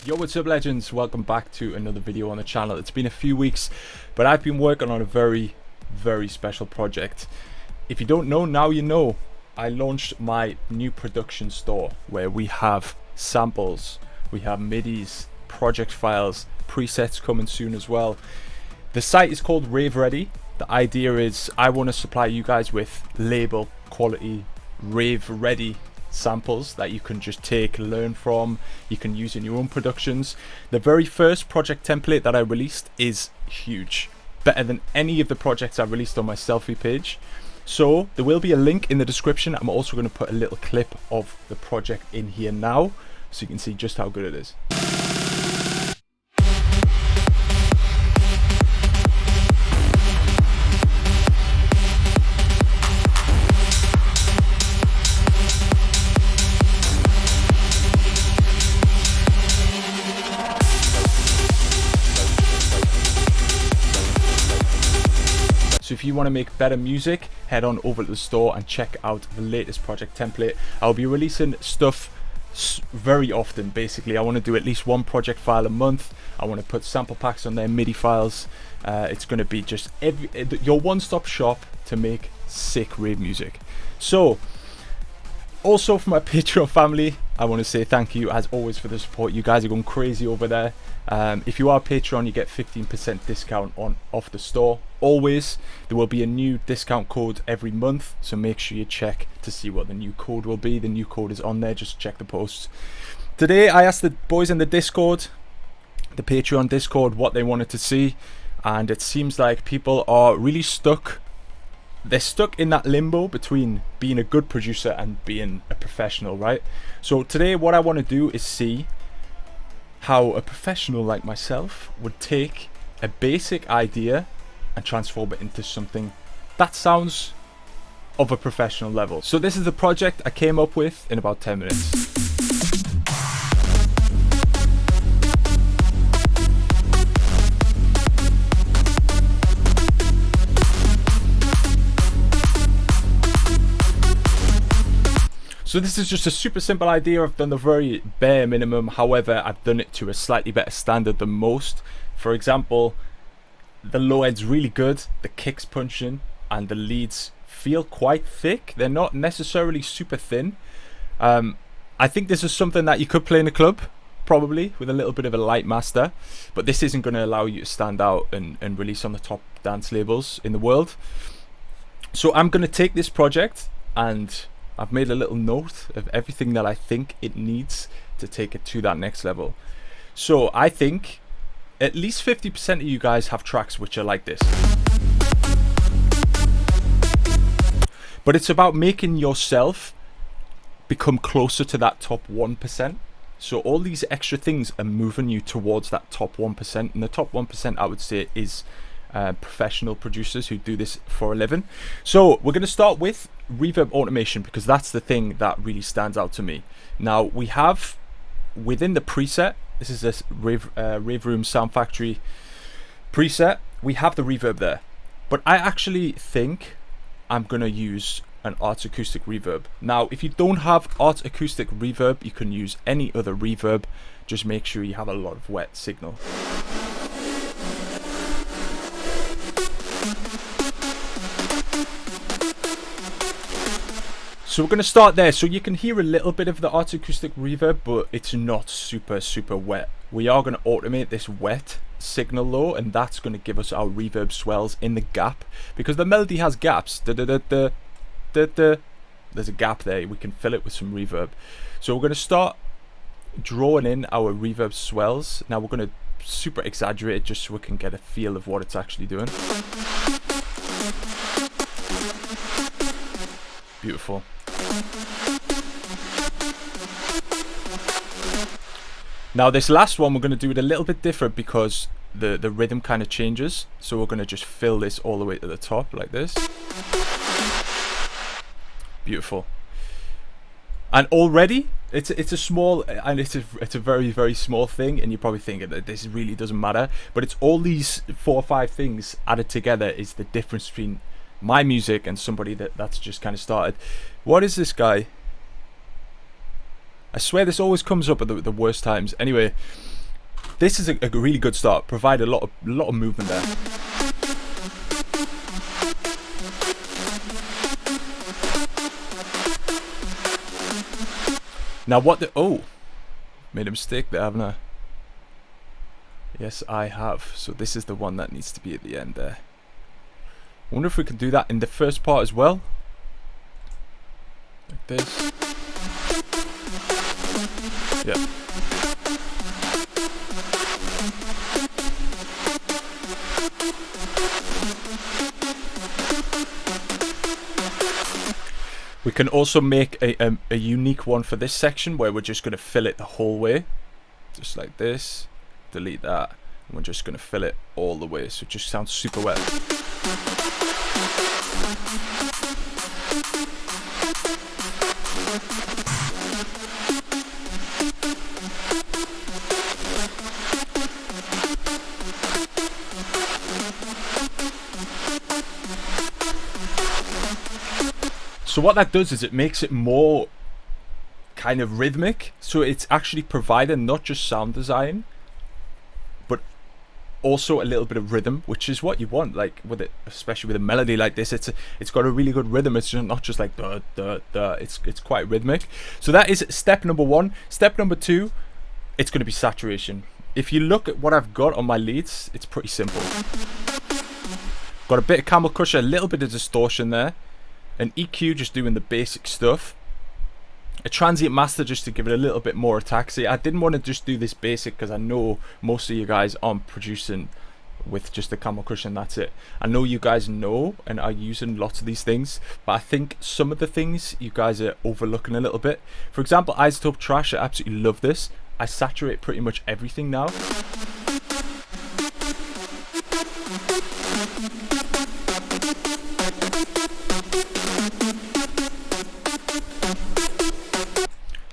Yo, what's up legends? Welcome back to another video on the channel. It's been a few weeks, but I've been working on a very special project. If you don't know, now you know. I launched my new production store where we have samples, we have MIDIs, project files, presets coming soon as well. The site is called Reverb. The idea is I want to supply you guys with label quality rave ready samples that you can just take, learn from, you can use in your own productions. The very first project template that I released is huge, better than any of the projects I released on my selfie page. So there will be a link in the description. I'm also going to put a little clip of the project in here now so you can see just how good it is. So if you want to make better music, head on over to the store and check out the latest project template. I'll be releasing stuff very often. Basically, I want to do at least one project file a month. I want to put sample packs on there, MIDI files. It's going to be just your one-stop shop to make sick rave music. So also for my Patreon family, I want to say thank you as always for the support. You guys are going crazy over there. If you are Patreon, you get 15% discount off the store. Always, there will be a new discount code every month, so make sure you check to see what the new code will be. The new code is on there, just check the posts. Today I asked the boys in the Discord, the Patreon Discord, what they wanted to see, and it seems like people are really stuck. They're stuck in that limbo between being a good producer and being a professional, right? So today what I want to do is see how a professional like myself would take a basic idea and transform it into something that sounds of a professional level. So this is the project I came up with in about 10 minutes. So this is just a super simple idea. I've done the very bare minimum. However, I've done it to a slightly better standard than most. For example, the low end's really good, the kick's punching, and the leads feel quite thick. They're not necessarily super thin. I think this is something that you could play in a club, probably, with a little bit of a light master. But this isn't going to allow you to stand out and release on the top dance labels in the world. So I'm going to take this project and I've made a little note of everything that I think it needs to take it to that next level. So I think at least 50% of you guys have tracks which are like this. But it's about making yourself become closer to that top 1%. So all these extra things are moving you towards that top 1%. And the top 1% I would say is professional producers who do this for a living. So we're going to start with reverb automation because that's the thing that really stands out to me. Now we have within the preset, this is this Rave Room Sound Factory preset, we have the reverb there, but I actually think I'm going to use an Arts Acoustic reverb. Now if you don't have Arts Acoustic reverb, you can use any other reverb, just make sure you have a lot of wet signal. So we're going to start there. So you can hear a little bit of the Arts Acoustic reverb, but it's not super wet. We are going to automate this wet signal though, and that's going to give us our reverb swells in the gap, because the melody has gaps. There's a gap there. We can fill it with some reverb. So we're going to start drawing in our reverb swells. Now we're going to super exaggerate it just so we can get a feel of what it's actually doing. Beautiful. Now this last one we're going to do it a little bit different because the rhythm kind of changes. So we're going to just fill this all the way to the top like this. Beautiful. And already it's a small, and it's a very small thing, and you're probably thinking that this really doesn't matter, but it's all these 4 or 5 things added together is the difference between my music and somebody that's just kind of started. What is this guy? I swear this always comes up at the worst times. Anyway, this is a really good start. Provide a lot of movement there. Now what the, oh, made a mistake there, haven't I? Yes, I have. So this is the one that needs to be at the end there. I wonder if we can do that in the first part as well. Like this. Yeah. We can also make a unique one for this section where we're just going to fill it the whole way. Just like this. Delete that. And we're just going to fill it all the way. So it just sounds super wet. So what that does is it makes it more kind of rhythmic. So it's actually providing not just sound design, but also a little bit of rhythm, which is what you want. Like with it, especially with a melody like this, it's got a really good rhythm. It's just not just like duh, duh, duh. It's quite rhythmic. So that is step number one. Step number two, it's going to be saturation. If you look at what I've got on my leads, it's pretty simple. Got a bit of camel crusher, a little bit of distortion there. An EQ just doing the basic stuff. A transient master just to give it a little bit more attack. See, I didn't want to just do this basic because I know most of you guys aren't producing with just the camel crusher and that's it. I know you guys know and are using lots of these things, but I think some of the things you guys are overlooking a little bit. For example, Isotope Trash, I absolutely love this. I saturate pretty much everything now.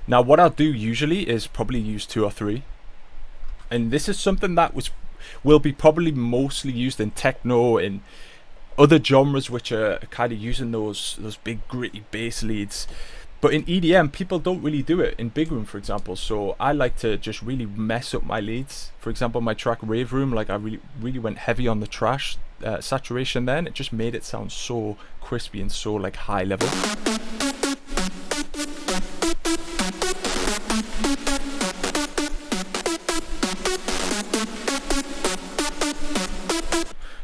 Now what I'll do usually is probably use 2 or 3, and this is something that will be probably mostly used in techno and other genres which are kind of using those big gritty bass leads. But in EDM people don't really do it in big room, for example. So I like to just really mess up my leads. For example, my track Rave Room, like I really went heavy on the trash saturation then. It just made it sound so crispy and so like high level.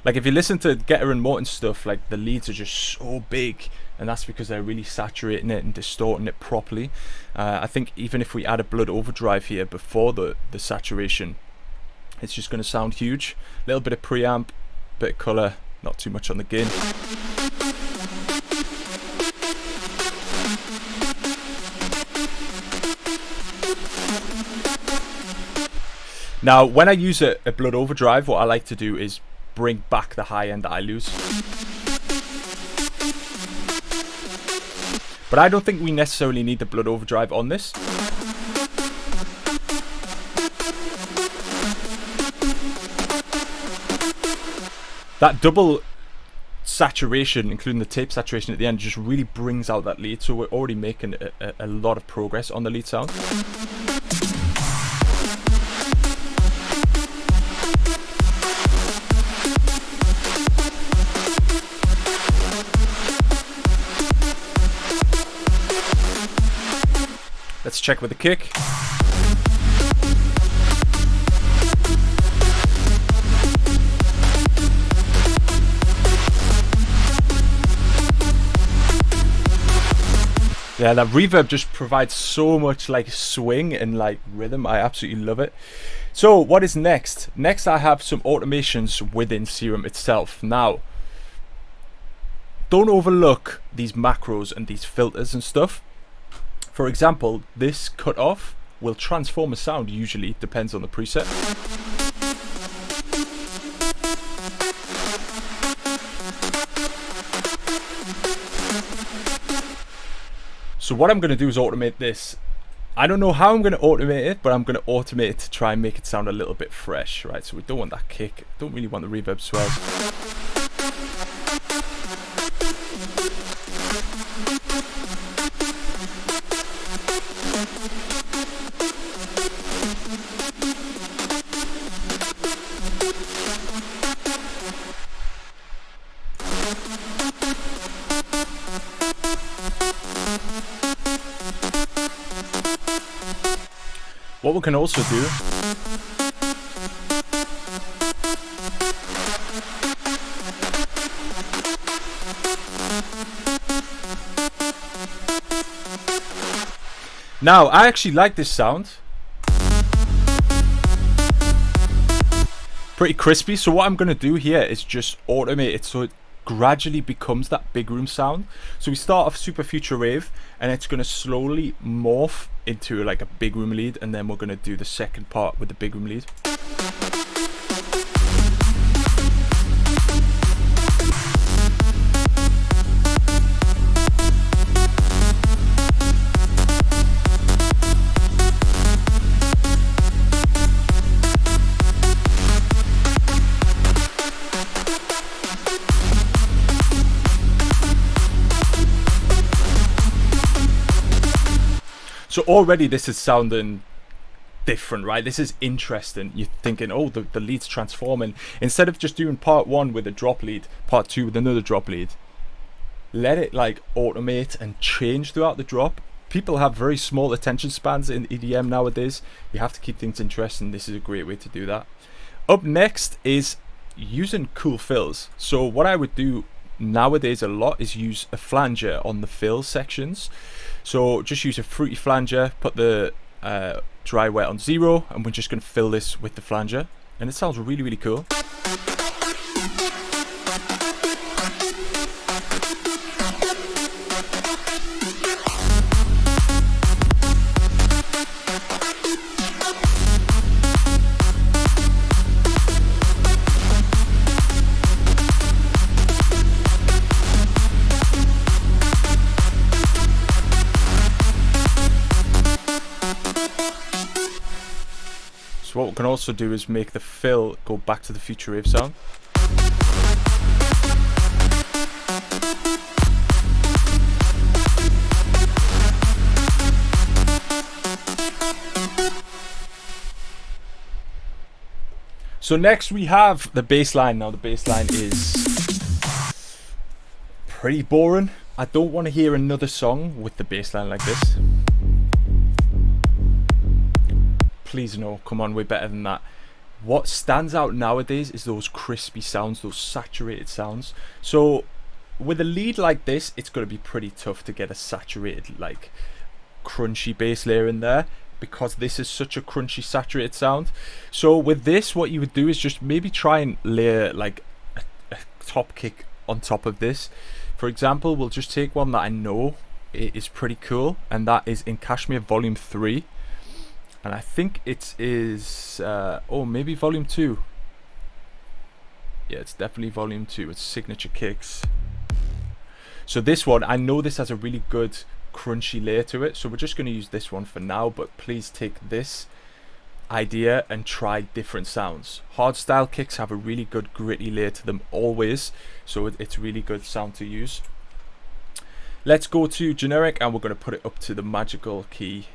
Like if you listen to Getter and Morton stuff, like the leads are just so big, and that's because they're really saturating it and distorting it properly. I think even if we add a Blood Overdrive here before the saturation, it's just going to sound huge. A little bit of preamp, bit of colour, not too much on the gain. Now when I use a Blood Overdrive, what I like to do is bring back the high end that I lose. But I don't think we necessarily need the Blood Overdrive on this. That double saturation, including the tape saturation at the end, just really brings out that lead. So we're already making a lot of progress on the lead sound. Let's check with the kick. Yeah, that reverb just provides so much like swing and like rhythm. I absolutely love it. So what is next? Next I have some automations within Serum itself. Now, don't overlook these macros and these filters and stuff. For example, this cutoff will transform a sound, usually, depends on the preset. So what I'm going to do is automate this. I don't know how I'm going to automate it, but I'm going to automate it to try and make it sound a little bit fresh, right? So we don't want that kick, don't really want the reverb swells. What we can also do, now I actually like this sound, pretty crispy. So what I'm going to do here is just automate it so it gradually becomes that big room sound. So we start off super future rave, and it's going to slowly morph into like a big room lead, and then we're going to do the second part with the big room lead. So already this is sounding different, right? This is interesting. You're thinking, oh, the lead's transforming. Instead of just doing part one with a drop lead, part two with another drop lead, let it like automate and change throughout the drop. People have very small attention spans in EDM nowadays. You have to keep things interesting. This is a great way to do that. Up next is using cool fills. So what I would do nowadays a lot is use a flanger on the fill sections. So just use a fruity flanger, put the dry wet on 0, and we're just going to fill this with the flanger, and it sounds really, really cool. So what we can also do is make the fill go back to the future rave sound. So next we have the bassline. Now the bassline is pretty boring. I don't want to hear another song with the bassline like this. Please no, come on, we're better than that. What stands out nowadays is those crispy sounds, those saturated sounds. So with a lead like this, it's going to be pretty tough to get a saturated, like crunchy bass layer in there, because this is such a crunchy saturated sound. So with this, what you would do is just maybe try and layer like a top kick on top of this. For example, we'll just take one that I know is pretty cool, and that is in Kashmir Volume 3. And I think it is, oh, maybe Volume 2. Yeah, it's definitely Volume 2. It's Signature Kicks. So this one, I know this has a really good crunchy layer to it. So we're just going to use this one for now. But please take this idea and try different sounds. Hardstyle kicks have a really good gritty layer to them always. So it's really good sound to use. Let's go to generic, and we're going to put it up to the magical key.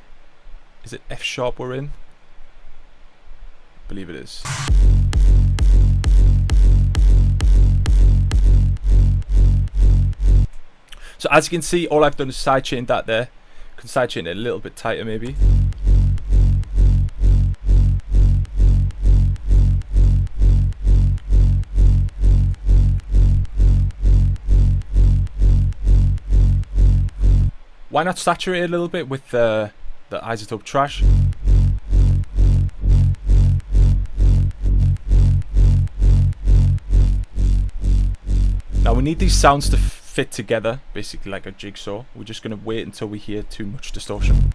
Is it F sharp we're in? I believe it is. So as you can see, all I've done is sidechain that there. Can sidechain it a little bit tighter maybe. Why not saturate it a little bit with the isotope trash? Now we need these sounds to fit together, basically like a jigsaw. We're just going to wait until we hear too much distortion.